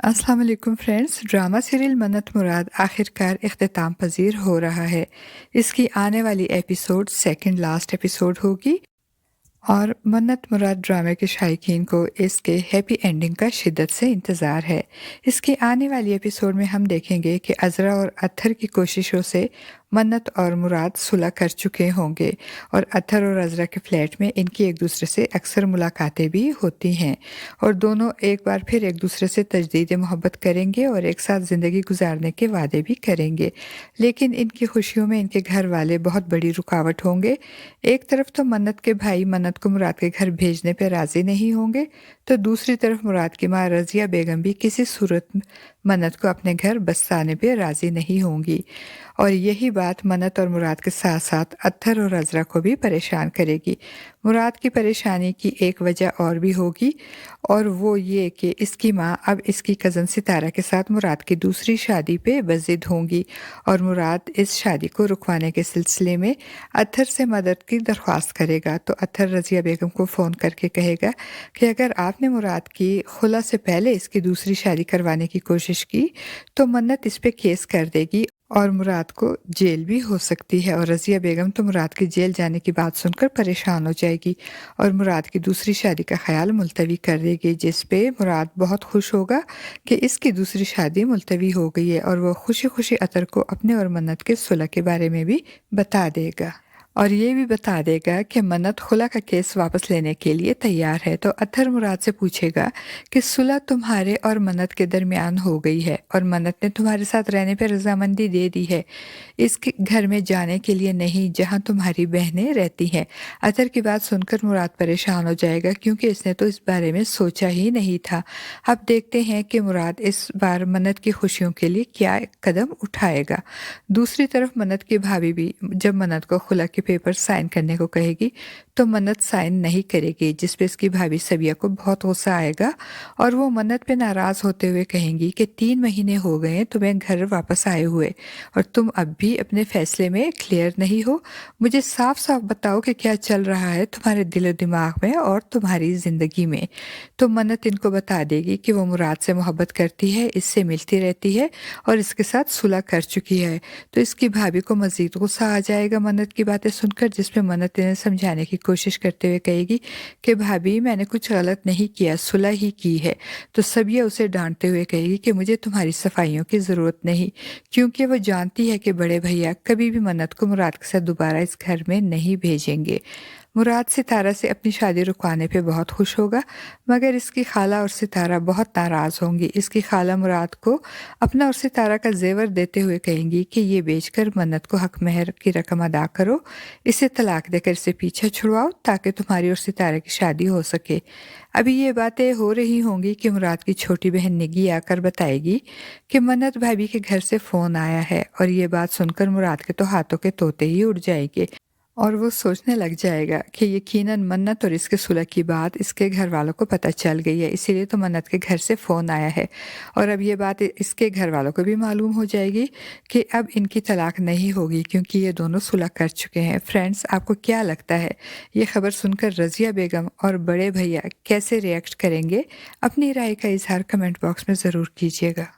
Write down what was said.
अस्सलाम वालेकुम friends. Drama serial मन्नत मुराद आखिरकार इख्तिताम पजीर हो रहा है। इसकी आने वाली एपिसोड सेकंड लास्ट एपिसोड होगी और मन्नत मुराद ड्रामे के शायकीन को इसके हैप्पी एंडिंग का शिद्दत से इंतज़ार है। इसकी आने वाली एपिसोड में हम देखेंगे कि अज़रा और अत्थर की कोशिशों से मन्नत और मुराद सुलह कर चुके होंगे और अत्थर और अज़रा के फ्लैट में इनकी एक दूसरे से अक्सर मुलाकातें भी होती हैं और दोनों एक बार फिर एक दूसरे से तजदीद मोहब्बत करेंगे और एक साथ ज़िंदगी गुजारने के वादे भी करेंगे। लेकिन इनकी खुशियों में इनके घर वाले बहुत बड़ी रुकावट होंगे। एक तरफ तो मन्नत के भाई मन्नत को मुराद के घर भेजने पर राज़ी नहीं होंगे, तो दूसरी तरफ मुराद की माँ रज़िया बेगम भी किसी सूरत मन्नत को अपने घर बसाने पे राज़ी नहीं होंगी और यही बात मन्नत और मुराद के साथ साथ अत्थर और अज़रा को भी परेशान करेगी। मुराद की परेशानी की एक वजह और भी होगी और वो ये कि इसकी माँ अब इसकी कज़न सितारा के साथ मुराद की दूसरी शादी पे बज़िद होंगी और मुराद इस शादी को रुकवाने के सिलसिले में अत्थर से मदद की दरख्वास्त करेगा। तो अत्थर रज़िया बेगम को फ़ोन करके कहेगा कि अगर आपने मुराद की खुला से पहले इसकी दूसरी शादी करवाने की कोशिश की तो मन्नत इस पे केस कर देगी और मुराद को जेल भी हो सकती है। और रज़िया बेगम तो मुराद के जेल जाने की बात सुनकर परेशान हो जाएगी और मुराद की दूसरी शादी का ख्याल मुलतवी कर देगी, जिस पे मुराद बहुत खुश होगा कि इसकी दूसरी शादी मुलतवी हो गई है और वो खुशी खुशी अतर को अपने और मन्नत के सुलह के बारे में भी बता देगा और ये भी बता देगा कि मन्नत खुला का केस वापस लेने के लिए तैयार है। तो अत्थर मुराद से पूछेगा कि सुलह तुम्हारे और मन्नत के दरमियान हो गई है और मन्नत ने तुम्हारे साथ रहने पर रजामंदी दे दी है, इसके घर में जाने के लिए नहीं जहां तुम्हारी बहनें रहती हैं। अत्थर की बात सुनकर मुराद परेशान हो जाएगा क्योंकि इसने तो इस बारे में सोचा ही नहीं था। अब देखते हैं कि मुराद इस बार मन्नत की खुशियों के लिए क्या कदम उठाएगा। दूसरी तरफ मन्नत की भाभी भी जब मन्नत को खुला के पेपर साइन करने को कहेगी तो मन्नत साइन नहीं करेगी, जिस पे इसकी भाभी सबिया को बहुत गुस्सा आएगा और वो मन्नत पे नाराज़ होते हुए कहेंगी कि 3 महीने हो गए हैं तुम्हें घर वापस आए हुए और तुम अब भी अपने फैसले में क्लियर नहीं हो। मुझे साफ साफ बताओ कि क्या चल रहा है तुम्हारे दिलो दिमाग में और तुम्हारी ज़िंदगी में। तो मन्नत इनको बता देगी कि वो मुराद से मोहब्बत करती है, इससे मिलती रहती है और इसके साथ सुलह कर चुकी है। तो इसकी भाभी को मज़ीद गुस्सा आ जाएगा मन्नत की बातें सुनकर, जिसमें मन्नत इन्हें समझाने की कोशिश करते हुए कहेगी कि भाभी मैंने कुछ गलत नहीं किया, सुलह ही की है। तो सबिया उसे डांटते हुए कहेगी कि मुझे तुम्हारी सफाइयों की ज़रूरत नहीं, क्योंकि वो जानती है कि बड़े भैया कभी भी मन्नत को मुराद के साथ दोबारा इस घर में नहीं भेजेंगे। मुराद सितारा से अपनी शादी रुकवाने पे बहुत खुश होगा, मगर इसकी खाला और सितारा बहुत नाराज़ होंगी। इसकी खाला मुराद को अपना और सितारा का जेवर देते हुए कहेंगी कि ये बेचकर मन्नत को हक महर की रकम अदा करो, इसे तलाक देकर इसे पीछे छुड़वाओ ताकि तुम्हारी और सितारा की शादी हो सके। अभी ये बातें हो रही होंगी कि मुराद की छोटी बहन निगी आकर बताएगी कि मन्नत भाभी के घर से फ़ोन आया है और ये बात सुनकर मुराद के तो हाथों के तोते ही उड़ जाएंगे और वो सोचने लग जाएगा कि यकीनन मन्नत और इसके सुलह की बात इसके घर वालों को पता चल गई है, इसीलिए तो मन्नत के घर से फ़ोन आया है और अब ये बात इसके घर वालों को भी मालूम हो जाएगी कि अब इनकी तलाक नहीं होगी क्योंकि ये दोनों सुलह कर चुके हैं। फ्रेंड्स, आपको क्या लगता है ये खबर सुनकर रज़िया बेगम और बड़े भैया कैसे रिएक्ट करेंगे? अपनी राय का इजहार कमेंट बॉक्स में ज़रूर कीजिएगा।